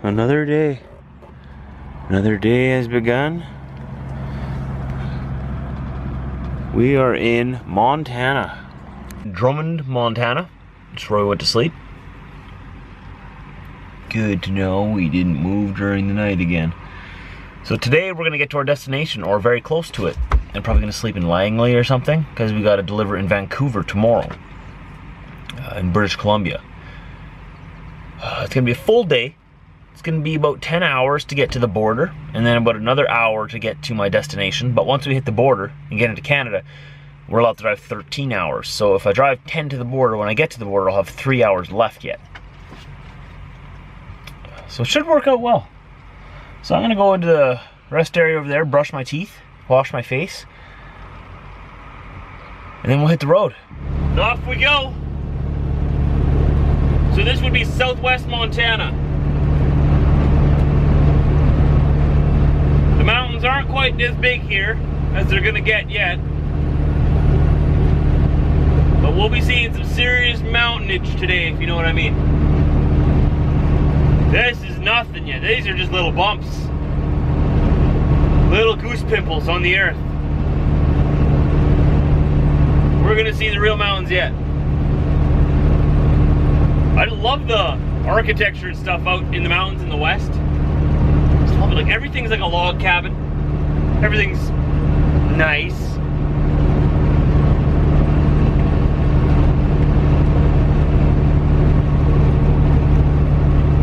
Another day. Another day has begun. We are in Montana. Drummond, Montana. That's where we went to sleep. Good to know we didn't move during the night again. So today we're gonna get to our destination, or very close to it. And probably gonna sleep in Langley or something, because we gotta deliver in Vancouver tomorrow. In British Columbia. It's gonna be a full day. It's gonna be about 10 hours to get to the border, and then about another hour to get to my destination. But once we hit the border and get into Canada, we're allowed to drive 13 hours. So if I drive 10 to the border, when I get to the border, I'll have 3 hours left yet. So it should work out well. So I'm gonna go into the rest area over there, brush my teeth, wash my face, and then we'll hit the road. Off we go. So this would be southwest Montana. The mountains aren't quite as big here as they're gonna get yet. But we'll be seeing some serious mountainage today, if you know what I mean. This is nothing yet. These are just little bumps. Little goose pimples on the earth. We're gonna see the real mountains yet. I love the architecture and stuff out in the mountains in the west. Just love it. Like everything's like a log cabin. Everything's nice.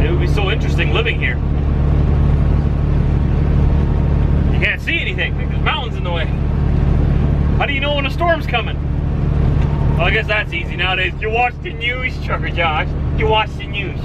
It would be so interesting living here. You can't see anything. Like there's mountains in the way. How do you know when a storm's coming? Well, I guess that's easy nowadays. You watch the news, Trucker Josh. You watch the news.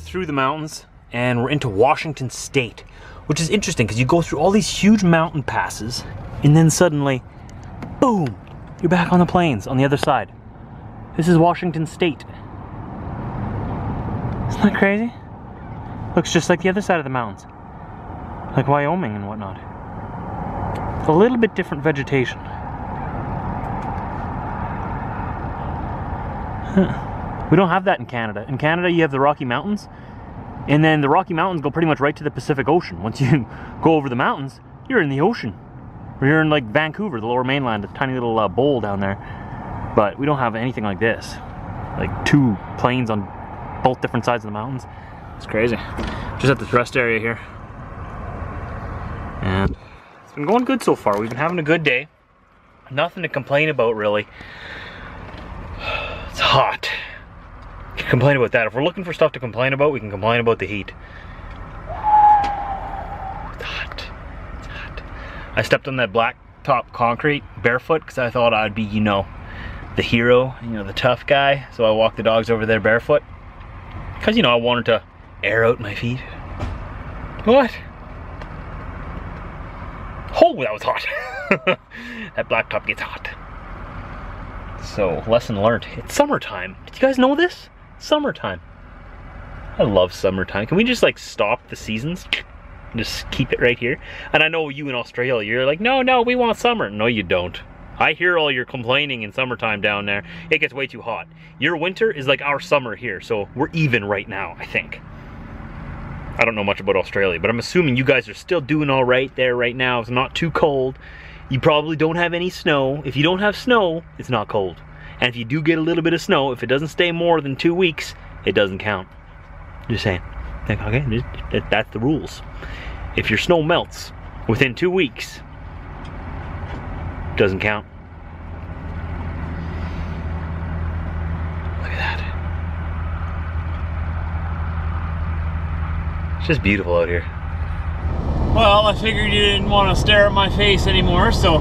Through the mountains and we're into Washington State, which is interesting because you go through all these huge mountain passes and then suddenly, boom, you're back on the plains on the other side. This is Washington State. Isn't that crazy? Looks just like the other side of the mountains, like Wyoming and whatnot. A little bit different vegetation. We don't have that in Canada. In Canada, you have the Rocky Mountains, and then the Rocky Mountains go pretty much right to the Pacific Ocean. Once you go over the mountains, you're in the ocean. Or you're in like Vancouver, the lower mainland, a tiny little bowl down there. But we don't have anything like this. Like two plains on both different sides of the mountains. It's crazy. Just at this rest area here. And it's been going good so far. We've been having a good day. Nothing to complain about, really. It's hot. Can complain about that. If we're looking for stuff to complain about, we can complain about the heat. It's hot. It's hot. I stepped on that black top concrete barefoot because I thought I'd be, you know, the hero, you know, the tough guy. So I walked the dogs over there barefoot because, you know, I wanted to air out my feet. What? Oh, that was hot. That blacktop gets hot. So, lesson learned. It's summertime. Did you guys know this? Summertime. I love summertime. Can we just like stop the seasons? Just keep it right here? And I know you in Australia, you're like, no, we want summer. No, you don't. I hear all your complaining in summertime down there. It gets way too hot. Your winter is like our summer here, so we're even right now, I think. I don't know much about Australia, but I'm assuming you guys are still doing all right there right now. It's not too cold. You probably don't have any snow. If you don't have snow, it's not cold. And if you do get a little bit of snow, if it doesn't stay more than 2 weeks, it doesn't count. Just saying. Okay, that's the rules. If your snow melts within 2 weeks, it doesn't count. Look at that. It's just beautiful out here. Well, I figured you didn't want to stare at my face anymore, so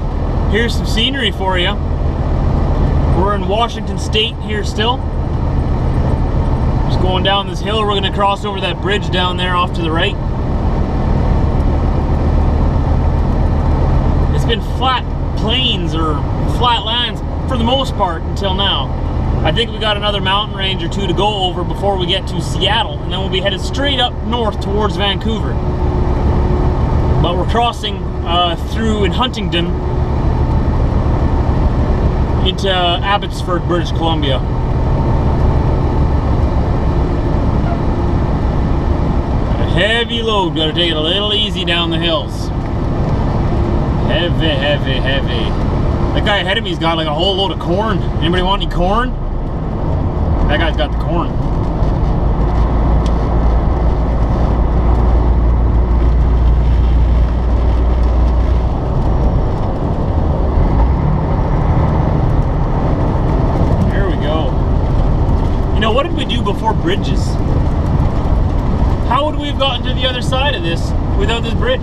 here's some scenery for you. We're in Washington State here still. Just going down this hill. We're going to cross over that bridge down there off to the right. It's been flat plains or flat lands for the most part until now. I think we got another mountain range or two to go over before we get to Seattle, and then we'll be headed straight up north towards Vancouver. But we're crossing through in Huntington into Abbotsford, British Columbia. Got a heavy load, gotta take it a little easy down the hills. Heavy, heavy, heavy. That guy ahead of me's got like a whole load of corn. Anybody want any corn? That guy's got the corn. There we go. You know, what did we do before bridges? How would we have gotten to the other side of this without this bridge?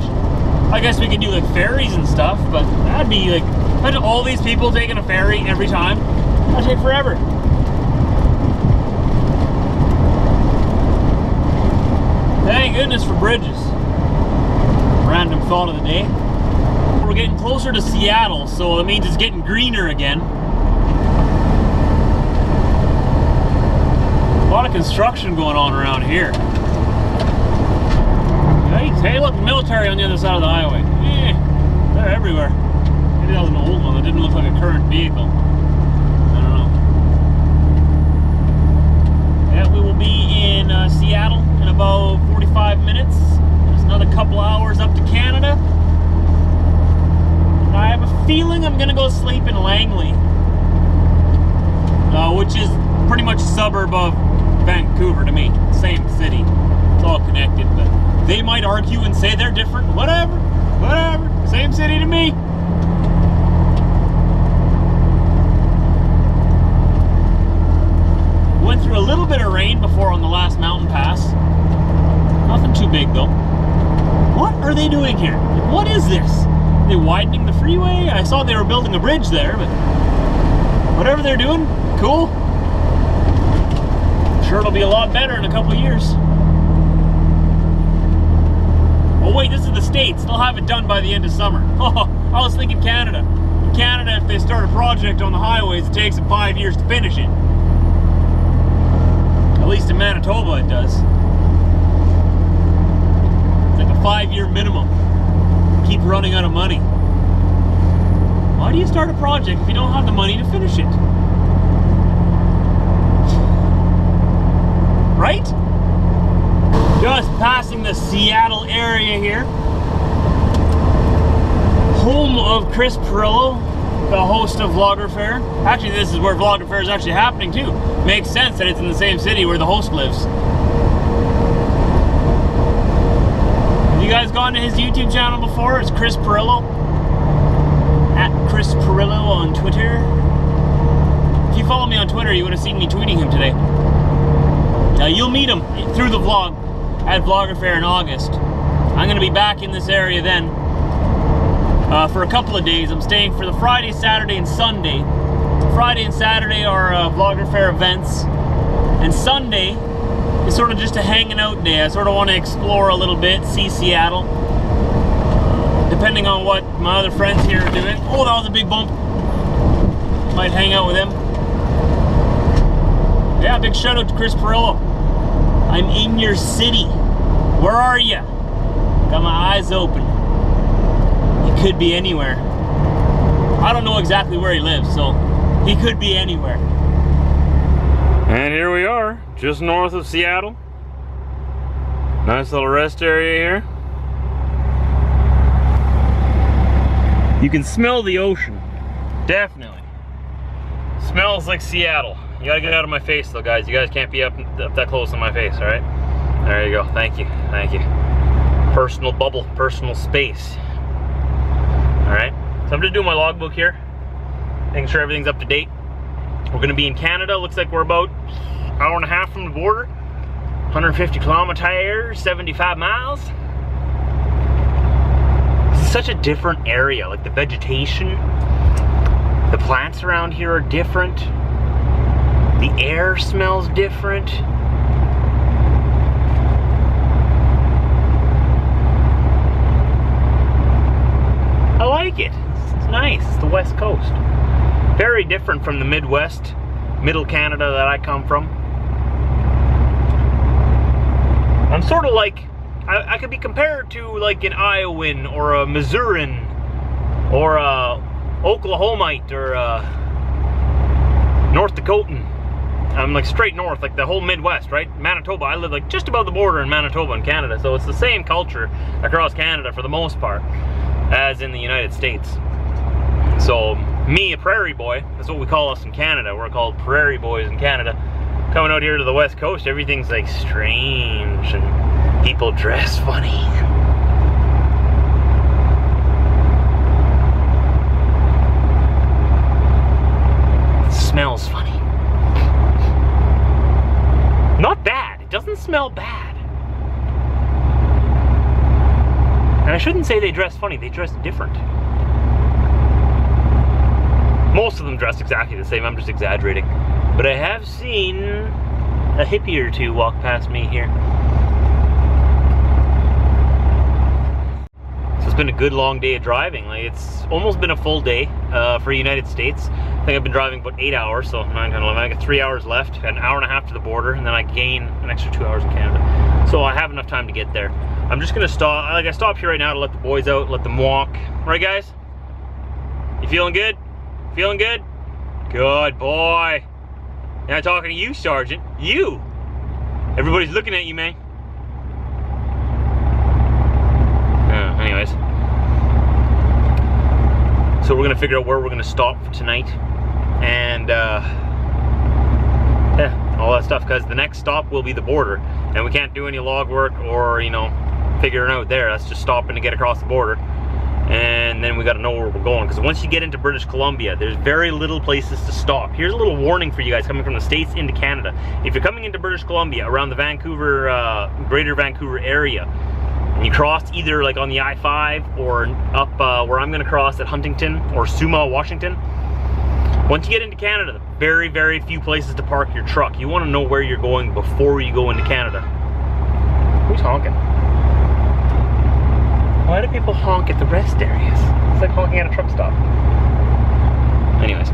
I guess we could do like ferries and stuff, but that'd be like, imagine all these people taking a ferry every time. That'd take forever. Thank goodness for bridges. Random thought of the day. We're getting closer to Seattle, so it means it's getting greener again. A lot of construction going on around here. Hey, look, the military on the other side of the highway. They're everywhere. Maybe that was an old one that didn't look like a current vehicle. I don't know. Yeah, we will be in Seattle in about 45 minutes. There's another couple hours up to Canada. I have a feeling I'm gonna go sleep in Langley, which is pretty much a suburb of Vancouver to me. Same city. It's all connected, but they might argue and say they're different. Whatever. Same city to me. Went through a little bit of rain before on the last mountain pass. Nothing too big though. What are they doing here? What is this? Are they widening the freeway? I saw they were building a bridge there, but whatever they're doing, cool. I'm sure it'll be a lot better in a couple of years. Oh wait, this is the States. They'll have it done by the end of summer. Oh, I was thinking Canada. In Canada, if they start a project on the highways, it takes them 5 years to finish it. At least in Manitoba it does. It's like a 5-year minimum. Keep running out of money. Why do you start a project if you don't have the money to finish it? Right? Just passing the Seattle area here. Home of Chris Pirillo, the host of Vlogger Fair. Actually, this is where Vlogger Fair is actually happening too. Makes sense that it's in the same city where the host lives. Have you guys gone to his YouTube channel before? It's Chris Pirillo. At Chris Pirillo on Twitter. If you follow me on Twitter, you would have seen me tweeting him today. You'll meet him through the vlog at Vlogger Fair in August. I'm going to be back in this area then for a couple of days. I'm staying for the Friday, Saturday, and Sunday. Friday and Saturday are Vlogger Fair events, and Sunday is sort of just a hanging out day. I sort of want to explore a little bit, see Seattle. depending on what my other friends here are doing. Oh, that was a big bump. Might hang out with him. Yeah, big shout out to Chris Pirillo. I'm in your city. Where are you? Got my eyes open. He could be anywhere. I don't know exactly where he lives, so he could be anywhere. And here we are, just north of Seattle. Nice little rest area here. You can smell the ocean, definitely. Smells like Seattle. You gotta get out of my face though, guys. You guys can't be up that close on my face, all right? There you go, thank you, thank you. Personal bubble, personal space. All right, so I'm just doing my logbook here, making sure everything's up to date. We're gonna be in Canada. Looks like we're about an hour and a half from the border. 150 kilometers, 75 miles. This is such a different area, like the vegetation, the plants around here are different. The air smells different. I like it. It's nice. It's the West Coast. Very different from the Midwest, Middle Canada that I come from. I'm sort of like, I could be compared to like an Iowan or a Missourian or a Oklahomite or a North Dakotan. I'm like straight north, like the whole Midwest, right? Manitoba, I live like just above the border in Manitoba in Canada, so it's the same culture across Canada for the most part as in the United States. So me, a prairie boy, that's what we call us in Canada. We're called prairie boys in Canada. Coming out here to the West Coast, everything's like strange and people dress funny. It smells funny. Not bad. It doesn't smell bad. And I shouldn't say they dress funny, they dress different. Most of them dress exactly the same, I'm just exaggerating. But I have seen a hippie or two walk past me here. So it's been a good long day of driving. Like, it's almost been a full day for United States. I think I've been driving about 8 hours, so 9, 10, 11. I got 3 hours left, an hour and a half to the border, and then I gain an extra 2 hours in Canada. So I have enough time to get there. I'm just gonna stop. Like, I stop here right now to let the boys out, let them walk. Right, guys? You feeling good? Feeling good? Good boy. Not talking to you, Sergeant. You. Everybody's looking at you, man. Anyways. So we're gonna figure out where we're gonna stop for tonight. And yeah, all that stuff, because the next stop will be the border. And we can't do any log work or, you know, figuring out there. That's just stopping to get across the border. And then we got to know where we're going, because once you get into British Columbia, there's very little places to stop. Here's a little warning for you guys coming from the States into Canada. If you're coming into British Columbia around the Vancouver, greater Vancouver area, and you cross either like on the I-5 or up where I'm going to cross at Huntington or Suma, Washington, once you get into Canada, very, very few places to park your truck. You want to know where you're going before you go into Canada. Who's honking? Why do people honk at the rest areas? It's like honking at a truck stop. Anyways,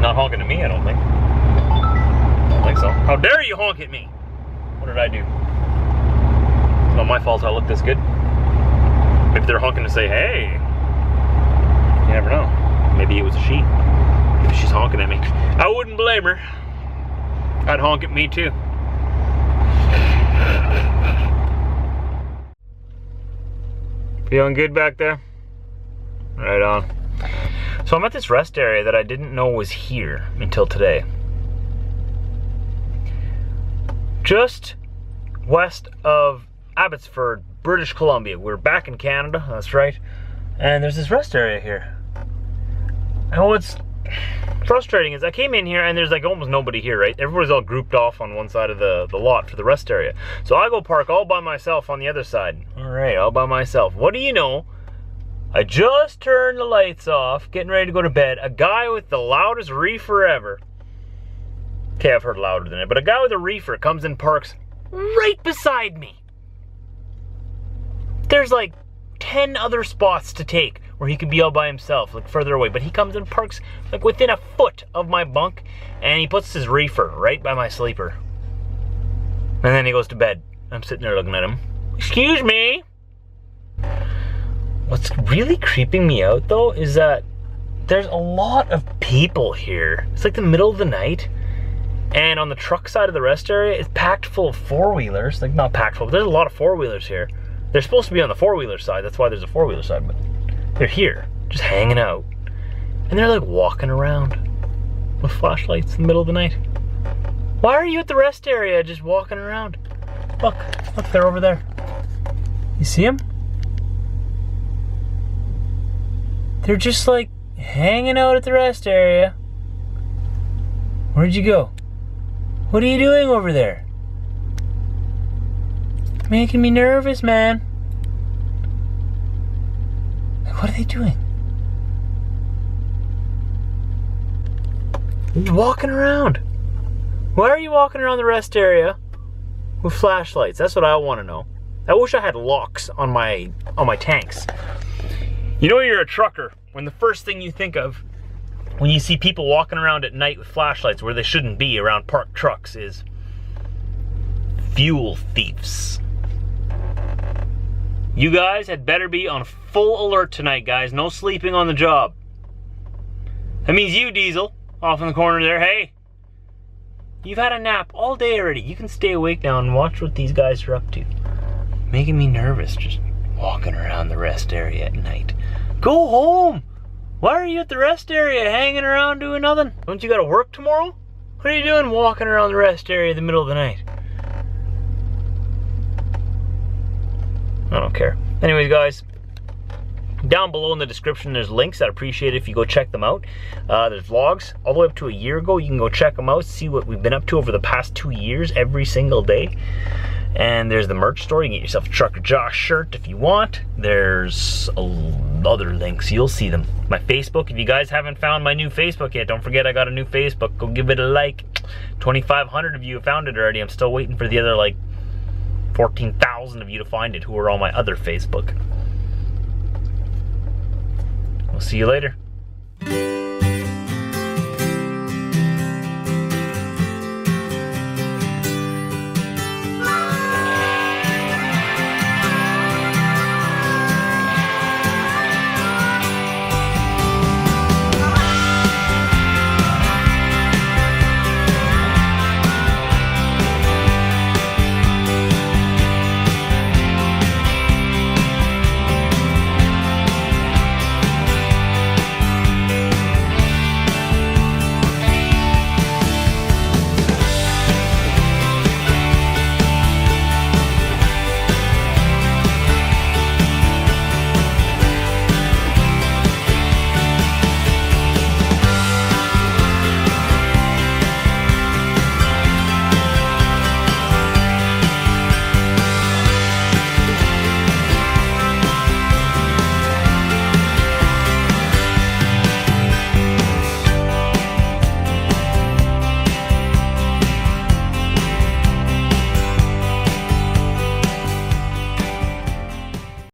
not honking at me, I don't think. I don't think so. How dare you honk at me? What did I do? It's not my fault I look this good. Maybe they're honking to say, hey. You never know. Maybe it was a she. Maybe she's honking at me. I wouldn't blame her. I'd honk at me too. Feeling good back there? Right on. So I'm at this rest area that I didn't know was here until today. Just west of Abbotsford, British Columbia. We're back in Canada, that's right. And there's this rest area here. And what's frustrating is I came in here and there's like almost nobody here, right? Everybody's all grouped off on one side of the lot for the rest area. So I go park all by myself on the other side. All right, all by myself. What do you know? I just turned the lights off, getting ready to go to bed. A guy with the loudest reefer ever. Okay, I've heard louder than it, but a guy with a reefer comes and parks right beside me. There's like 10 other spots to take where he could be all by himself, like further away. But he comes and parks like within a foot of my bunk, and he puts his reefer right by my sleeper. And then he goes to bed. I'm sitting there looking at him. Excuse me. What's really creeping me out though is that there's a lot of people here. It's like the middle of the night, and on the truck side of the rest area, it's packed full of four-wheelers. Like, not packed full, but there's a lot of four-wheelers here. They're supposed to be on the four-wheeler side. That's why there's a four-wheeler side, but they're here, just hanging out. And they're like walking around with flashlights in the middle of the night. Why are you at the rest area just walking around? Look, they're over there. You see them? They're just like hanging out at the rest area. Where'd you go? What are you doing over there? Making me nervous, man. Like, what are they doing? You're walking around. Why are you walking around the rest area with flashlights? That's what I want to know. I wish I had locks on my tanks. You know you're a trucker when the first thing you think of when you see people walking around at night with flashlights where they shouldn't be around parked trucks is fuel thieves. You guys had better be on full alert tonight, guys. No sleeping on the job. That means you, Diesel, off in the corner there. Hey, you've had a nap all day already. You can stay awake now and watch what these guys are up to. Making me nervous just walking around the rest area at night. Go home! Why are you at the rest area hanging around doing nothing? Don't you gotta work tomorrow? What are you doing walking around the rest area in the middle of the night? I don't care. Anyways, guys, down below in the description there's links. I'd appreciate it if you go check them out. There's vlogs all the way up to a year ago. You can go check them out, see what we've been up to over the past 2 years every single day. And there's the merch store. You can get yourself a Trucker Josh shirt if you want. There's other links. You'll see them. My Facebook. If you guys haven't found my new Facebook yet, don't forget I got a new Facebook. Go give it a like. 2,500 of you have found it already. I'm still waiting for the other like 14,000 of you to find it who are on my other Facebook. We'll see you later.